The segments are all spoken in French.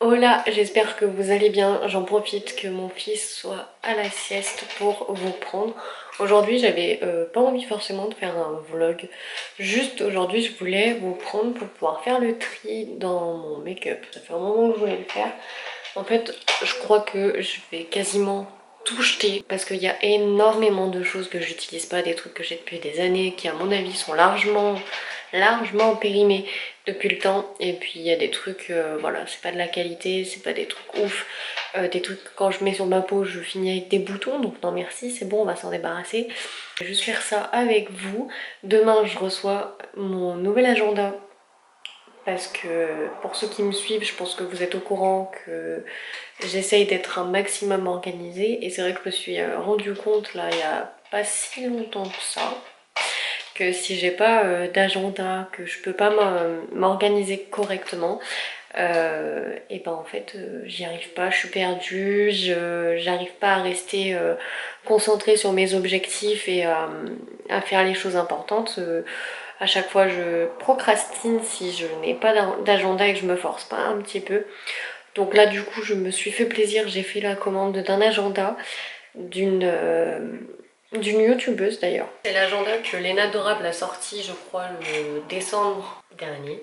Hola, j'espère que vous allez bien. J'en profite que mon fils soit à la sieste pour vous prendre. Aujourd'hui, j'avais pas envie forcément de faire un vlog. Juste aujourd'hui, je voulais vous prendre pour pouvoir faire le tri dans mon make-up. Ça fait un moment que je voulais le faire. En fait, je crois que je vais quasiment tout jeter parce qu'il y a énormément de choses que j'utilise pas, des trucs que j'ai depuis des années qui à mon avis sont largement périmés depuis le temps. Et puis il y a des trucs, voilà, c'est pas de la qualité, c'est pas des trucs ouf, des trucs que quand je mets sur ma peau je finis avec des boutons, donc non merci, c'est bon, on va s'en débarrasser. Je vais juste faire ça avec vous. Demain je reçois mon nouvel agenda parce que pour ceux qui me suivent, je pense que vous êtes au courant que j'essaye d'être un maximum organisée, et c'est vrai que je me suis rendu compte là il y a pas si longtemps que ça, que si j'ai pas d'agenda, que je peux pas m'organiser correctement, et ben en fait j'y arrive pas, je suis perdue, j'arrive pas à rester concentrée sur mes objectifs et à faire les choses importantes. À chaque fois je procrastine si je n'ai pas d'agenda et que je me force pas un petit peu. Donc là du coup je me suis fait plaisir, j'ai fait la commande d'un agenda d'une youtubeuse d'ailleurs. C'est l'agenda que Léna Adorable a sorti je crois le décembre dernier.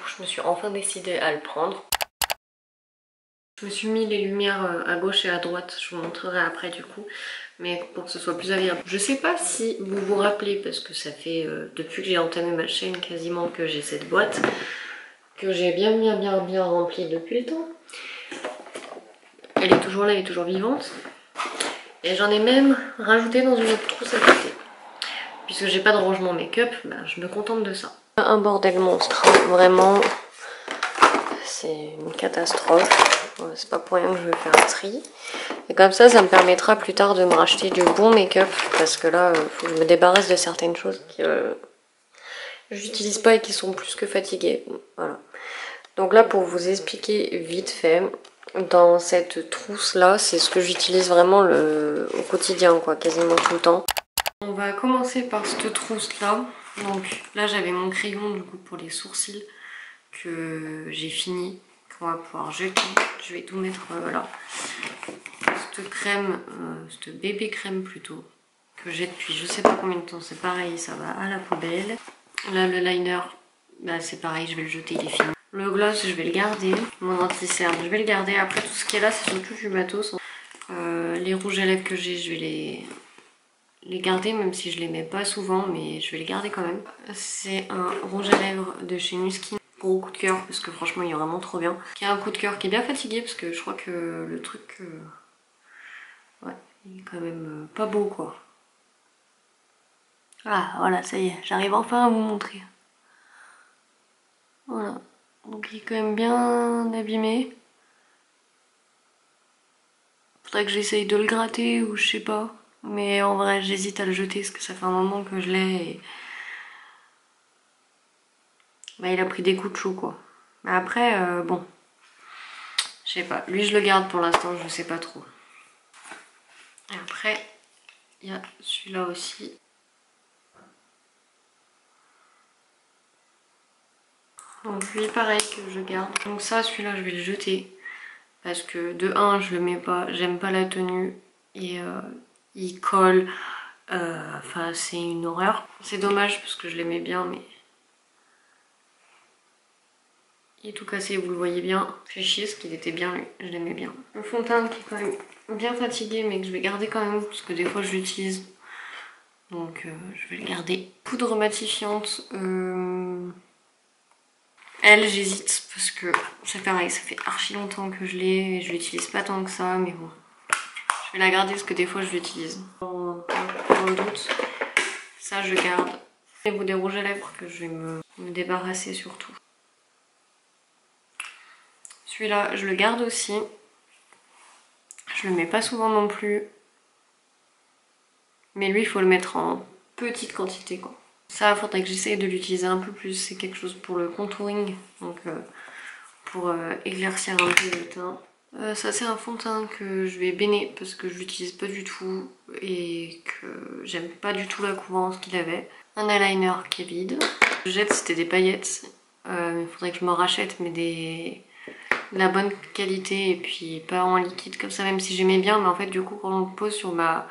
Je me suis enfin décidée à le prendre. Je me suis mis les lumières à gauche et à droite, je vous montrerai après du coup, mais pour que ce soit plus agréable. Je sais pas si vous vous rappelez, parce que ça fait depuis que j'ai entamé ma chaîne quasiment que j'ai cette boîte, que j'ai bien remplie depuis le temps. Elle est toujours là, elle est toujours vivante. Et j'en ai même rajouté dans une autre trousse à côté. Puisque j'ai pas de rangement make-up, ben, je me contente de ça. Un bordel monstre, vraiment. C'est une catastrophe. C'est pas pour rien que je vais faire un tri. Et comme ça me permettra plus tard de me racheter du bon make-up. Parce que là, faut que je me débarrasse de certaines choses que j'utilise pas et qui sont plus que fatiguées. Voilà. Donc là, pour vous expliquer vite fait, dans cette trousse là, c'est ce que j'utilise vraiment au quotidien, quoi, quasiment tout le temps. On va commencer par cette trousse là. Donc là, j'avais mon crayon du coup pour les sourcils que j'ai fini, qu'on va pouvoir jeter. Je vais tout mettre là. Cette crème, cette bébé crème plutôt, que j'ai depuis je sais pas combien de temps, c'est pareil, ça va à la poubelle. Là le liner, bah, c'est pareil, je vais le jeter, il est fini. Le gloss je vais le garder, mon anti-cerne je vais le garder. Après tout ce qui est là c'est surtout du matos. Les rouges à lèvres que j'ai, je vais les garder, même si je les mets pas souvent, mais je vais les garder quand même. C'est un rouge à lèvres de chez Nuskin. Gros coup de cœur parce que franchement il est vraiment trop bien. Qui a un coup de cœur qui est bien fatigué parce que je crois que le truc... ouais, il est quand même pas beau quoi. Ah voilà, ça y est, j'arrive enfin à vous montrer. Voilà, donc il est quand même bien abîmé. Faudrait que j'essaye de le gratter ou je sais pas. Mais en vrai j'hésite à le jeter parce que ça fait un moment que je l'ai et... bah, il a pris des coups de chaud quoi. Mais après, bon, je sais pas. Lui je le garde pour l'instant, je sais pas trop. Et après, il y a celui-là aussi. Donc lui pareil que je garde. Donc ça, celui-là je vais le jeter. Parce que de 1 je le mets pas, j'aime pas la tenue. Et il colle. Enfin c'est une horreur. C'est dommage parce que je l'aimais bien mais... il est tout cassé, vous le voyez bien. Fait chier parce qu'il était bien lui, je l'aimais bien. Le fond de teint qui est quand même bien fatigué mais que je vais garder quand même parce que des fois je l'utilise. Donc je vais le garder. Poudre matifiante. Elle, j'hésite parce que c'est pareil, ça fait archi longtemps que je l'ai et je l'utilise pas tant que ça, mais bon. Je vais la garder parce que des fois je l'utilise. Dans le doute, ça je garde. Et vous des rouges à lèvres que je vais me débarrasser surtout. Celui-là, je le garde aussi. Je le mets pas souvent non plus. Mais lui, il faut le mettre en petite quantité quoi. Ça, il faudrait que j'essaye de l'utiliser un peu plus. C'est quelque chose pour le contouring, donc pour éclaircir un peu le teint. Ça c'est un fond de teint que je vais bénir parce que je l'utilise pas du tout et que j'aime pas du tout la couvrance qu'il avait. Un eyeliner qui est vide. Je jette, c'était des paillettes. Il faudrait que je m'en rachète mais des de la bonne qualité et puis pas en liquide comme ça, même si j'aimais bien, mais en fait du coup quand on le pose sur ma...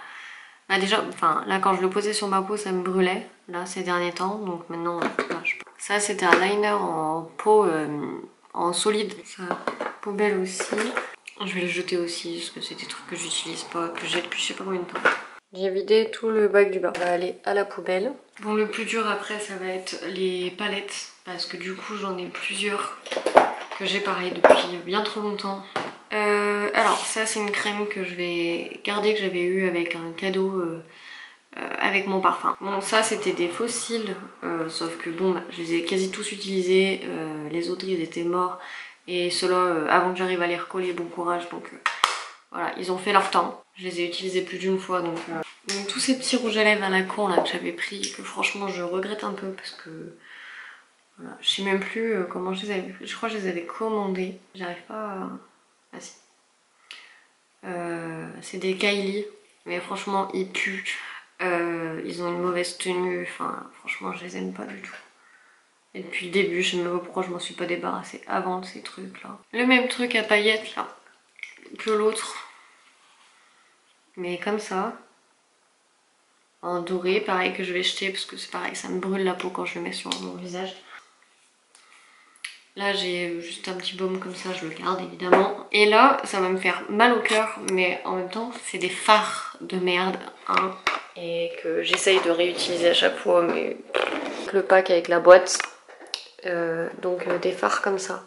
Bah déjà, enfin là quand je le posais sur ma peau ça me brûlait, là ces derniers temps, donc maintenant... Voilà, ça c'était un liner en peau en solide, ça poubelle aussi. Je vais le jeter aussi parce que c'est des trucs que j'utilise pas, que j'ai depuis je sais pas combien de temps. J'ai vidé tout le bac du bas. Ça va aller à la poubelle. Bon, le plus dur après, ça va être les palettes. Parce que du coup, j'en ai plusieurs que j'ai pareil depuis bien trop longtemps. Alors, ça, c'est une crème que je vais garder, que j'avais eu avec un cadeau avec mon parfum. Bon, ça, c'était des fossiles. Sauf que bon, bah, je les ai quasi tous utilisés. Les autres, ils étaient morts. Et ceux-là, avant que j'arrive à les recoller, bon courage. Donc... voilà, ils ont fait leur temps. Je les ai utilisés plus d'une fois donc tous ces petits rouges à lèvres à la con là que j'avais pris, que franchement je regrette un peu parce que voilà, je sais même plus comment je les avais pris. Je crois que je les avais commandés. J'arrive pas à... Ah si. C'est des Kylie, mais franchement ils puent. Ils ont une mauvaise tenue, enfin franchement je les aime pas du tout. Et depuis le début, je sais même pas pourquoi je m'en suis pas débarrassée avant de ces trucs là. Le même truc à paillettes là que l'autre. Mais comme ça, en doré, pareil que je vais jeter parce que c'est pareil, ça me brûle la peau quand je le mets sur mon visage. Là j'ai juste un petit baume comme ça, je le garde évidemment. Et là, ça va me faire mal au cœur, mais en même temps, c'est des fards de merde, hein. Et que j'essaye de réutiliser à chaque fois, mais le pack avec la boîte. Donc des fards comme ça.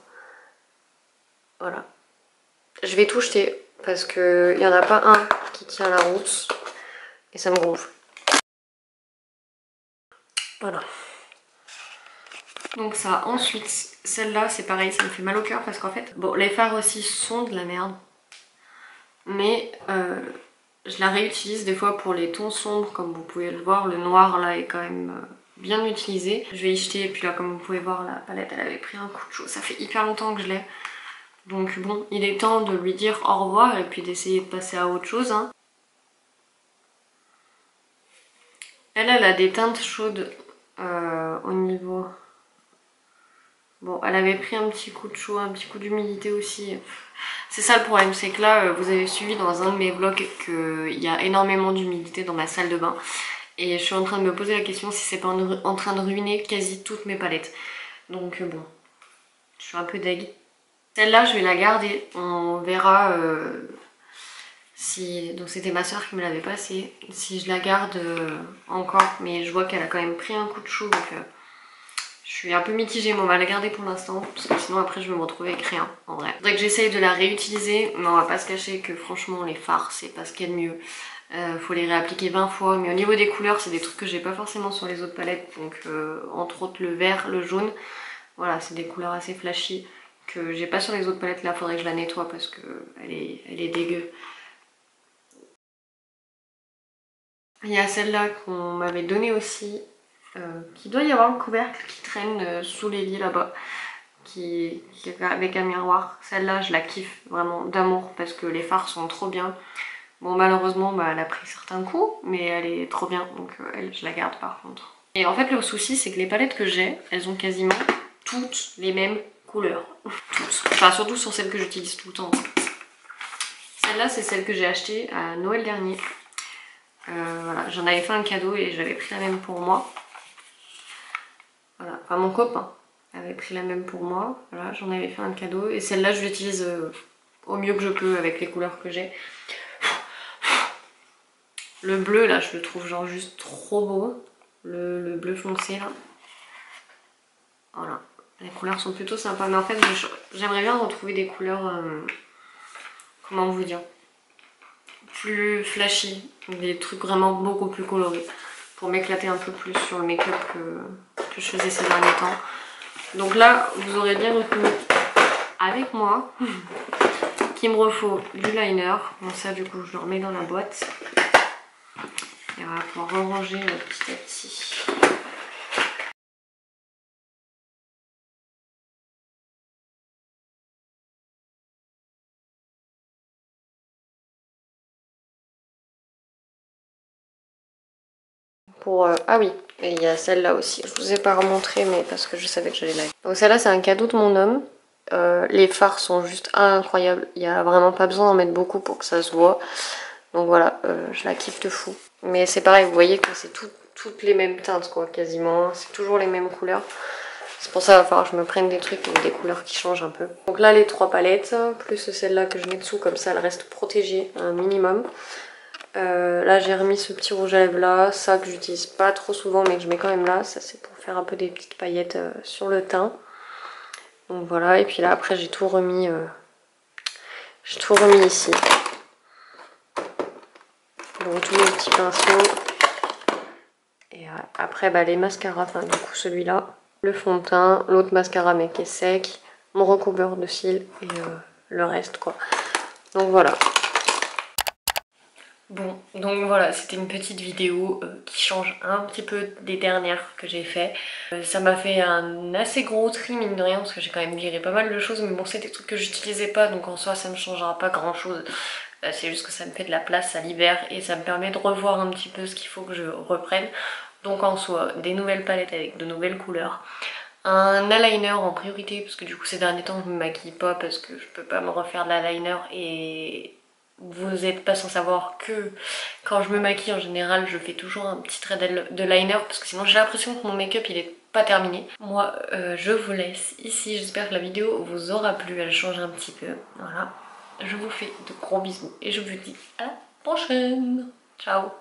Voilà. Je vais tout jeter parce qu'il n'y en a pas un qui tient la route et ça me gonfle. Voilà. Donc ça, ensuite, celle-là c'est pareil, ça me fait mal au cœur parce qu'en fait, bon les fards aussi sont de la merde. Mais je la réutilise des fois pour les tons sombres, comme vous pouvez le voir, le noir là est quand même bien utilisé. Je vais y jeter et puis là comme vous pouvez voir la palette elle avait pris un coup de chaud, ça fait hyper longtemps que je l'ai. Donc bon, il est temps de lui dire au revoir et puis d'essayer de passer à autre chose, hein. Elle a des teintes chaudes au niveau... Bon, elle avait pris un petit coup de chaud, un petit coup d'humidité aussi. C'est ça le problème, c'est que là, vous avez suivi dans un de mes vlogs qu'il y a énormément d'humidité dans ma salle de bain. Et je suis en train de me poser la question si c'est pas en train de ruiner quasi toutes mes palettes. Donc bon, je suis un peu deg. Celle-là, je vais la garder. On verra si... Donc c'était ma soeur qui me l'avait passée. Si je la garde encore, mais je vois qu'elle a quand même pris un coup de chaud, donc... je suis un peu mitigée, mais on va la garder pour l'instant parce que sinon après je vais me retrouver avec rien en vrai. Faudrait que j'essaye de la réutiliser, mais on va pas se cacher que franchement les fards c'est pas ce qu'il y a de mieux. Faut les réappliquer 20 fois, mais au niveau des couleurs c'est des trucs que j'ai pas forcément sur les autres palettes, donc entre autres le vert, le jaune, voilà c'est des couleurs assez flashy que j'ai pas sur les autres palettes. Là faudrait que je la nettoie parce que elle est dégueu. Il y a celle-là qu'on m'avait donnée aussi. Qui doit y avoir le couvercle qui traîne sous l'évier là-bas, qui est avec un miroir. Celle-là, je la kiffe vraiment d'amour parce que les fards sont trop bien. Bon, malheureusement, bah, elle a pris certains coups, mais elle est trop bien, donc elle, je la garde par contre. Et en fait, le souci, c'est que les palettes que j'ai, elles ont quasiment toutes les mêmes couleurs. Toutes. Enfin, surtout sur celles que j'utilise tout le temps. Celle-là, c'est celle que j'ai achetée à Noël dernier. Voilà, j'en avais fait un cadeau et j'avais pris la même pour moi. Voilà, enfin mon copain avait pris la même pour moi, voilà, j'en avais fait un cadeau et celle-là je l'utilise au mieux que je peux avec les couleurs que j'ai. Le bleu là je le trouve genre juste trop beau, le bleu foncé là. Voilà, les couleurs sont plutôt sympas, mais en fait j'aimerais bien retrouver des couleurs, comment vous dire, plus flashy, des trucs vraiment beaucoup plus colorés pour m'éclater un peu plus sur le make-up que je faisais ces derniers temps. Donc là, vous aurez bien reconnu avec moi qu'il me refaut du liner. Bon ça du coup je le remets dans la boîte. Et on va pouvoir ranger petit à petit. Ah oui, et il y a celle-là aussi. Je vous ai pas remontré mais parce que je savais que j'allais la... Donc celle-là c'est un cadeau de mon homme. Les fards sont juste incroyables. Il n'y a vraiment pas besoin d'en mettre beaucoup pour que ça se voit. Donc voilà, je la kiffe de fou. Mais c'est pareil, vous voyez que c'est toutes les mêmes teintes quoi, quasiment. C'est toujours les mêmes couleurs. C'est pour ça qu'il va falloir que je me prenne des trucs avec des couleurs qui changent un peu. Donc là les 3 palettes, plus celle-là que je mets dessous, comme ça elle reste protégée un minimum. Là j'ai remis ce petit rouge à lèvres là, ça que j'utilise pas trop souvent mais que je mets quand même là. Ça c'est pour faire un peu des petites paillettes sur le teint. Donc voilà, et puis là après j'ai tout remis ici. Donc tous mes petits pinceaux. Et après bah, les mascaras, enfin du coup celui-là, le fond de teint, l'autre mascara mais qui est sec, mon recouvreur de cils et le reste quoi. Donc voilà. Bon, donc voilà, c'était une petite vidéo qui change un petit peu des dernières que j'ai fait. Ça m'a fait un assez gros tri mine de rien parce que j'ai quand même viré pas mal de choses, mais bon c'est des trucs que j'utilisais pas donc en soi ça me changera pas grand chose. C'est juste que ça me fait de la place, ça libère et ça me permet de revoir un petit peu ce qu'il faut que je reprenne. Donc en soi, des nouvelles palettes avec de nouvelles couleurs. Un eyeliner en priorité parce que du coup ces derniers temps je me maquille pas parce que je peux pas me refaire de l'eyeliner et vous n'êtes pas sans savoir que quand je me maquille en général je fais toujours un petit trait de liner parce que sinon j'ai l'impression que mon make-up il est pas terminé. Moi je vous laisse ici, j'espère que la vidéo vous aura plu, elle change un petit peu, voilà. Je vous fais de gros bisous et je vous dis à la prochaine. Ciao.